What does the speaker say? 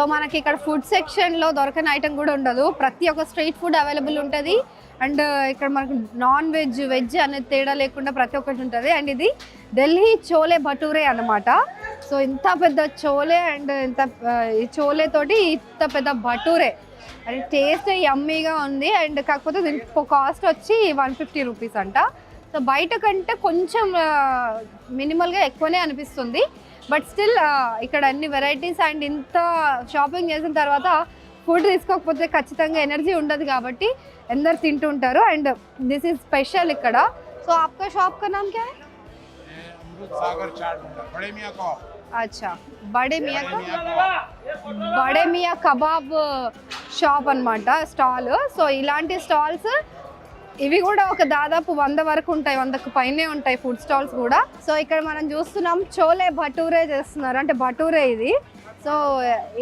So మనకి ఇక్కడ food సెక్షన్లో దొరకని ఐటమ్ కూడా ఉండదు, ప్రతి ఒక్క స్ట్రీట్ ఫుడ్ అవైలబుల్ ఉంటుంది. అండ్ ఇక్కడ మనకు నాన్ వెజ్ వెజ్ అనేది తేడా లేకుండా ప్రతి ఒక్కటి ఉంటుంది. అండ్ ఇది ఢిల్లీ చోలే భటూరే అన్నమాట. సో ఇంత పెద్ద చోలే అండ్ ఇంత ఈ చోలే తోటి ఇంత పెద్ద భటూరే, అండ్ టేస్ట్ యమ్మీగా ఉంది. అండ్ కాకపోతే దీని కాస్ట్ వచ్చి 150 రూపీస్ అంట. సో బయట కంటే కొంచెం మినిమల్గా ఎక్కువనే అనిపిస్తుంది, బట్ స్టిల్ ఇక్కడ అన్ని వెరైటీస్ అండ్ ఇంత షాపింగ్ చేసిన తర్వాత ఫుడ్ తీసుకోకపోతే ఖచ్చితంగా ఎనర్జీ ఉండదు కాబట్టి అందరు తింటుంటారు. అండ్ దిస్ ఈజ్ స్పెషల్ ఇక్కడ. సో आपका शॉप का नाम क्या है? अमृत सागर चाट बड़े मियाँ का. अच्छा, बड़े मियाँ కబాబ్ షాప్ అన్నమాట స్టాల్. సో ఇలాంటి స్టాల్స్ ఇవి కూడా ఒక దాదాపు 100 వరకు ఉంటాయి, 100కు పైనే ఉంటాయి ఫుడ్ స్టాల్స్ కూడా. సో ఇక్కడ మనం చూస్తున్నాం చోలే భటూరే చేస్తున్నారు, అంటే భటూరే ఇది. సో